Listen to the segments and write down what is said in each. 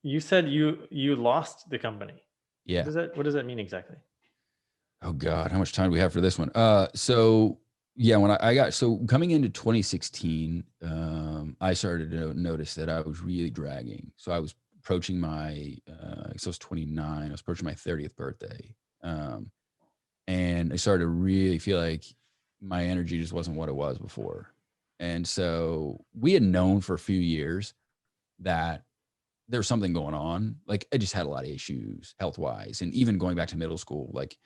you said you lost the company. Yeah. What does that mean exactly? Oh God, how much time do we have for this one? So yeah, when I got, so coming into 2016, I started to notice that I was really dragging. So I was approaching my, so I was 29, I was approaching my 30th birthday. And I started to really feel like my energy just wasn't what it was before. And so we had known for a few years that there was something going on. Like I just had a lot of issues health wise. And even going back to middle school, like,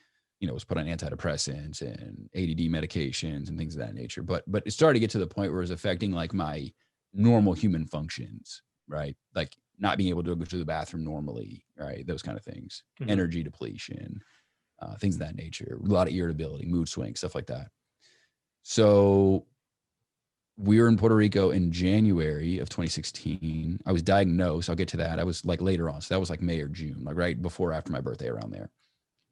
was put on antidepressants and ADD medications and things of that nature. But it started to get to the point where it was affecting like my normal human functions, right? Like not being able to go to the bathroom normally, right? Those kind of things, energy depletion, things of that nature, a lot of irritability, mood swings, stuff like that. So we were in Puerto Rico in January of 2016. I was diagnosed. I'll get to that. I was like later on. So that was like May or June, like right before, after my birthday, around there.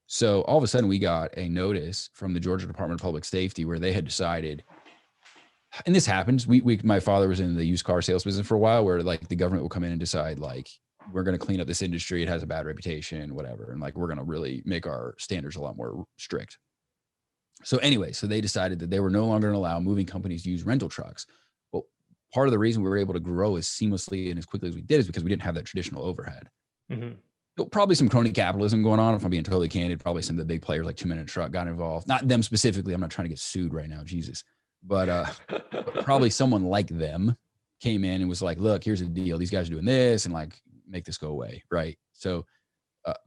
So all of a sudden we got a notice from the Georgia Department of Public Safety where they had decided, and this happens, my father was in the used car sales business for a while, where like the government will come in and decide like, we're going to clean up this industry. It has a bad reputation, whatever. And like, we're going to really make our standards a lot more strict. So anyway, so they decided that they were no longer going to allow moving companies to use rental trucks. Well, part of the reason we were able to grow as seamlessly and as quickly as we did is because we didn't have that traditional overhead. Probably some crony capitalism going on, if I'm being totally candid. Probably some of the big players like 2 Minute Truck got involved. Not them specifically. I'm not trying to get sued right now, Jesus. But probably someone like them came in and was like, look, here's the deal. These guys are doing this and like make this go away, right? So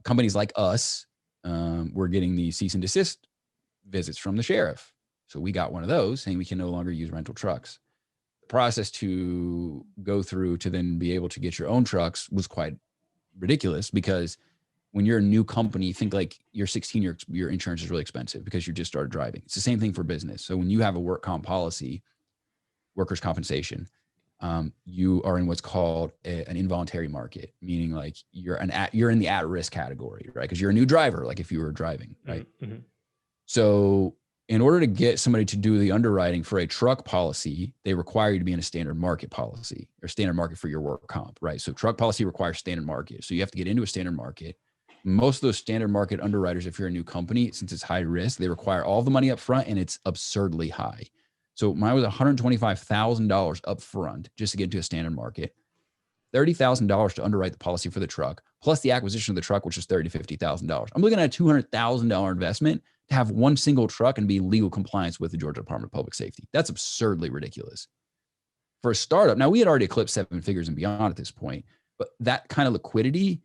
companies like us were getting the cease and desist visits from the sheriff. So we got one of those saying we can no longer use rental trucks. The process to go through to then be able to get your own trucks was quite ridiculous, because when you're a new company, think like you're 16, your insurance is really expensive because you just started driving. It's the same thing for business. So when you have a work comp policy, workers' compensation, you are in what's called an involuntary market, meaning like you're in the at-risk category, right? Because you're a new driver, like if you were driving, right? So in order to get somebody to do the underwriting for a truck policy, they require you to be in a standard market policy or standard market for your work comp, right? So truck policy requires standard market. So you have to get into a standard market. Most of those standard market underwriters, if you're a new company, since it's high risk, they require all the money up front, and it's absurdly high. So mine was $125,000 up front just to get into a standard market, $30,000 to underwrite the policy for the truck, plus the acquisition of the truck, which is $30,000 to $50,000. I'm looking at a $200,000 investment to have one single truck and be legal compliance with the Georgia Department of Public Safety. That's absurdly ridiculous. For a startup, now we had already eclipsed 7 figures and beyond at this point, but that kind of liquidity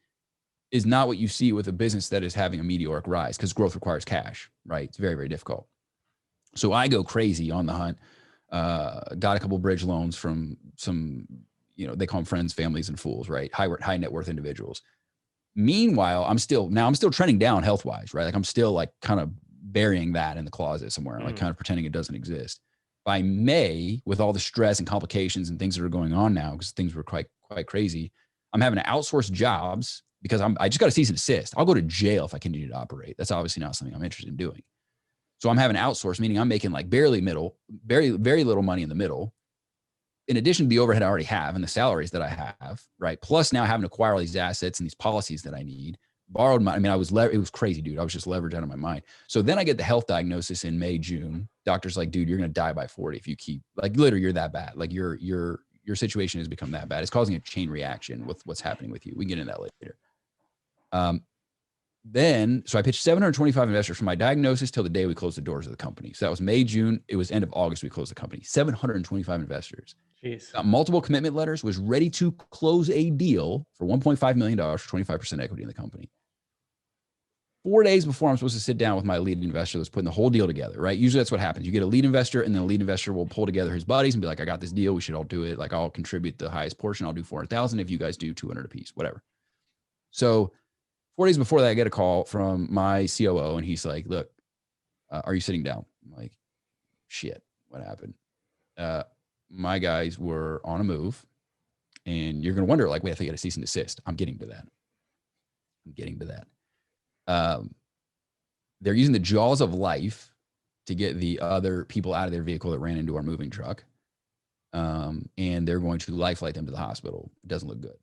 is not what you see with a business that is having a meteoric rise, because growth requires cash, right? It's very, very difficult. So I go crazy on the hunt, got a couple of bridge loans from some, they call them friends, families, and fools, right? High net worth individuals. Meanwhile, I'm still trending down health-wise, right? Like I'm still like kind of burying that in the closet somewhere, like kind of pretending it doesn't exist. By May, with all the stress and complications and things that are going on now, because things were quite crazy, I'm having to outsource jobs because I just got a cease and desist. I'll go to jail if I continue to operate. That's obviously not something I'm interested in doing. So I'm having to outsource, meaning I'm making like very little money in the middle, in addition to the overhead I already have and the salaries that I have, right? Plus now having to acquire all these assets and these policies that I need. Borrowed money. I mean, it was crazy, dude. I was just leveraged out of my mind. So then I get the health diagnosis in May, June. Doctor's like, dude, you're going to die by 40 if you keep, like, literally, you're that bad. Like your situation has become that bad. It's causing a chain reaction with what's happening with you. We can get into that later. So I pitched 725 investors from my diagnosis till the day we closed the doors of the company. So that was May, June. It was end of August we closed the company. 725 investors. Jeez. Got multiple commitment letters, was ready to close a deal for $1.5 million for 25% equity in the company. 4 days before I'm supposed to sit down with my lead investor that's putting the whole deal together, right? Usually that's what happens. You get a lead investor, and then a lead investor will pull together his buddies and be like, I got this deal. We should all do it. Like, I'll contribute the highest portion. I'll do 400,000 if you guys do 200 a piece, whatever. So 4 days before that, I get a call from my COO, and he's like, look, are you sitting down? I'm like, shit, what happened? My guys were on a move, and you're going to wonder, like, wait, I think I got a cease and desist. I'm getting to that. They're using the jaws of life to get the other people out of their vehicle that ran into our moving truck. And they're going to life flight them to the hospital. It doesn't look good.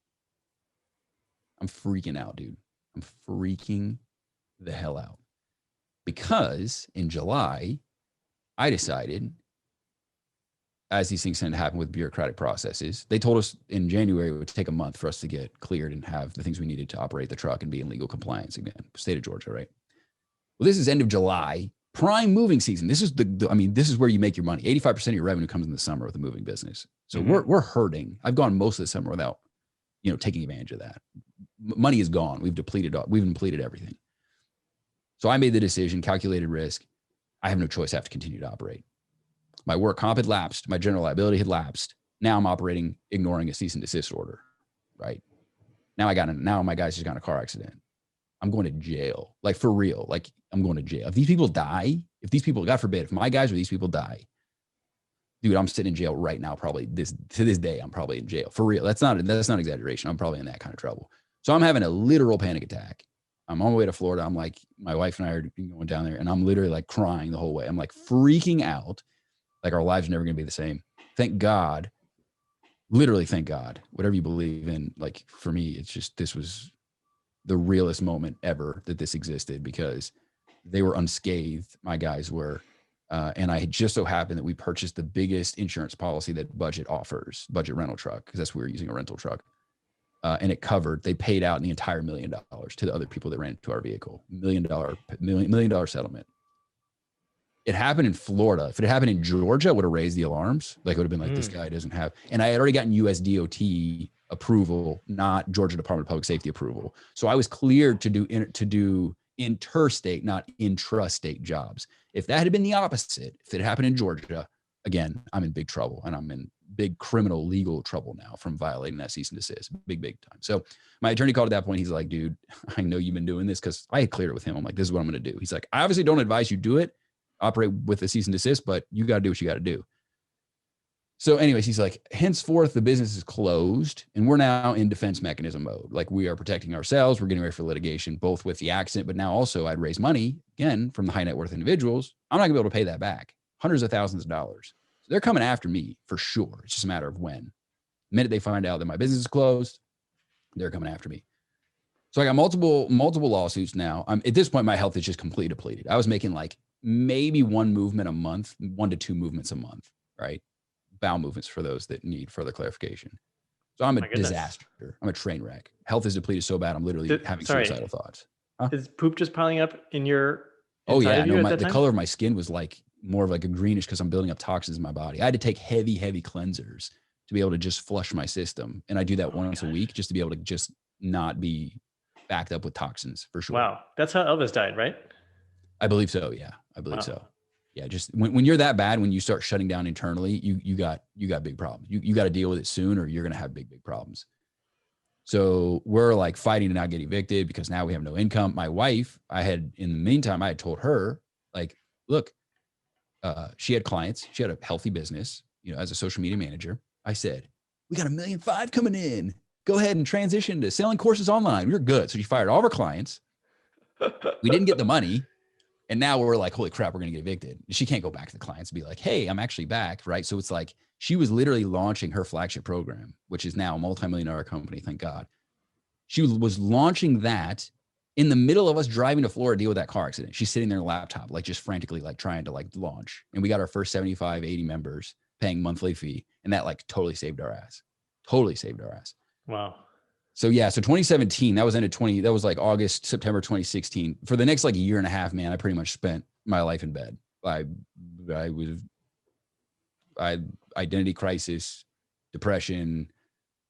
I'm freaking out, dude. I'm freaking the hell out. Because in July, I decided, as these things tend to happen with bureaucratic processes, they told us in January it would take a month for us to get cleared and have the things we needed to operate the truck and be in legal compliance again. State of Georgia, right? Well, this is end of July, prime moving season. This is this is where you make your money. 85% of your revenue comes in the summer with the moving business. So we're hurting. I've gone most of the summer without, taking advantage of that. Money is gone. We've depleted everything. So I made the decision, calculated risk. I have no choice. I have to continue to operate. My work comp had lapsed. My general liability had lapsed. Now I'm operating, ignoring a cease and desist order, right? Now my guy's just got in a car accident. I'm going to jail, like for real. Like I'm going to jail. If these people die, God forbid, if my guys or these people die, dude, I'm sitting in jail right now. Probably to this day, I'm probably in jail for real. That's not exaggeration. I'm probably in that kind of trouble. So I'm having a literal panic attack. I'm on my way to Florida. I'm like, my wife and I are going down there and I'm literally like crying the whole way. I'm like freaking out. Like our lives are never going to be the same. Thank God. Literally, thank God. Whatever you believe in, like for me, it's just, this was the realest moment ever that this existed because they were unscathed. My guys were. And I had just so happened that we purchased the biggest insurance policy that Budget offers, Budget rental truck, because that's what we were using, a rental truck. And they paid out the entire $1 million to the other people that ran into our vehicle. $1 million settlement. It happened in Florida. If it had happened in Georgia, it would have raised the alarms. Like it would have been like, this guy doesn't have, and I had already gotten US DOT approval, not Georgia Department of Public Safety approval. So I was cleared to do interstate, not intrastate jobs. If that had been the opposite, if it happened in Georgia, again, I'm in big trouble and I'm in big criminal legal trouble now from violating that cease and desist, big time. So my attorney called at that point. He's like, dude, I know you've been doing this because I had cleared it with him. I'm like, this is what I'm going to do. He's like, I obviously don't advise you do it, operate with a cease and desist, but you got to do what you got to do. So anyways, he's like, henceforth, the business is closed and we're now in defense mechanism mode. Like we are protecting ourselves. We're getting ready for litigation, both with the accident, but now also I'd raise money again from the high net worth individuals. I'm not gonna be able to pay that back. Hundreds of thousands of dollars. So they're coming after me for sure. It's just a matter of when. The minute they find out that my business is closed, they're coming after me. So I got multiple lawsuits now. At this point, my health is just completely depleted. I was making like maybe 1 movement a month, 1 to 2 movements a month, right? Bowel movements for those that need further clarification. So I'm a disaster. I'm a train wreck. Health is depleted so bad. I'm literally having suicidal thoughts. Huh? Is poop just piling up in your? Oh yeah, no. The color of my skin was like more of like a greenish because I'm building up toxins in my body. I had to take heavy cleansers to be able to just flush my system, and I do that once a week just to be able to just not be backed up with toxins for sure. Wow, that's how Elvis died, right? I believe so. Yeah, I believe so. Yeah, just when you're that bad, when you start shutting down internally, you got big problems. You got to deal with it soon, or you're gonna have big problems. So we're like fighting to not get evicted because now we have no income. My wife, in the meantime, I had told her, like, look, she had clients, she had a healthy business, as a social media manager. I said, we got $1.5 million coming in. Go ahead and transition to selling courses online. We're good. So she fired all of her clients. We didn't get the money. And now we're like, holy crap, we're going to get evicted. She can't go back to the clients and be like, hey, I'm actually back, right? So it's like she was literally launching her flagship program, which is now a multi-million-dollar company, thank God. She was launching that in the middle of us driving to Florida to deal with that car accident. She's sitting there on a laptop, like just frantically like trying to like launch. And we got our first 75, 80 members paying monthly fee. And that like totally saved our ass. Wow. So yeah, so 2017, that was like August, September 2016. For the next like year and a half, man, I pretty much spent my life in bed. I identity crisis, depression,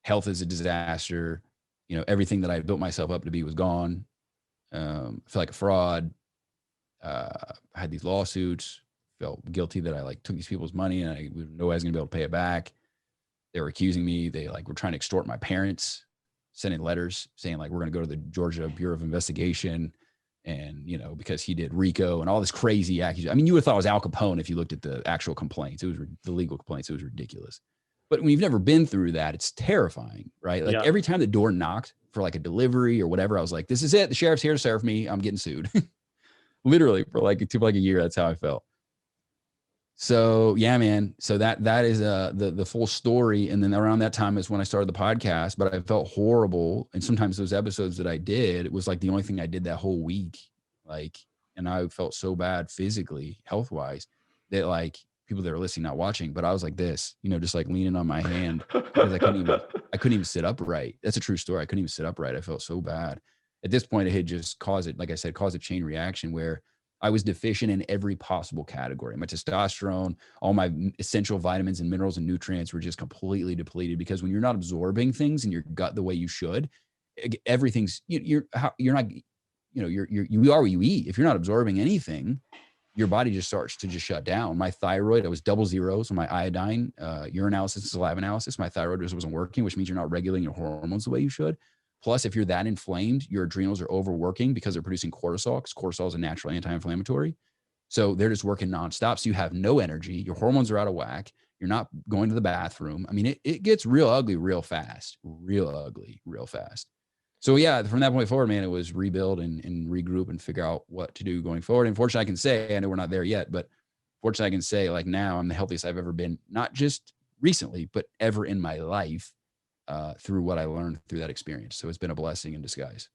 health is a disaster. Everything that I built myself up to be was gone. I felt like a fraud. I had these lawsuits, felt guilty that I like took these people's money and I was no way I was gonna be able to pay it back. They were accusing me. They like were trying to extort my parents, sending letters saying like, we're going to go to the Georgia Bureau of Investigation. And, because he did RICO and all this crazy accusation. I mean, you would have thought it was Al Capone if you looked at the actual complaints. It was the legal complaints. It was ridiculous. But when you've never been through that, it's terrifying, right? Like every time the door knocked for like a delivery or whatever, I was like, this is it. The sheriff's here to serve me. I'm getting sued. Literally for like a year. That's how I felt. So yeah, man. So that is the full story. And then around that time is when I started the podcast, but I felt horrible. And sometimes those episodes that I did, it was like the only thing I did that whole week. Like, and I felt so bad physically, health wise, that like people that are listening, not watching, but I was like this, just like leaning on my hand because I couldn't even sit upright. That's a true story. I couldn't even sit upright. I felt so bad. At this point, it had just caused it, like I said, caused a chain reaction where I was deficient in every possible category. My testosterone, all my essential vitamins and minerals and nutrients were just completely depleted, because when you're not absorbing things in your gut the way you should, everything's, you are what you eat. If you're not absorbing anything, your body just starts to just shut down. My thyroid, I was double zeros on my iodine, urinalysis, saliva analysis. My thyroid just wasn't working, which means you're not regulating your hormones the way you should. Plus, if you're that inflamed, your adrenals are overworking because they're producing cortisol, because cortisol is a natural anti-inflammatory. So they're just working nonstop. So you have no energy. Your hormones are out of whack. You're not going to the bathroom. I mean, it gets real ugly real fast, real ugly real fast. So yeah, from that point forward, man, it was rebuild and regroup and figure out what to do going forward. And fortunately, I can say, I know we're not there yet, but fortunately, I can say like now I'm the healthiest I've ever been, not just recently, but ever in my life. Through what I learned through that experience. So it's been a blessing in disguise.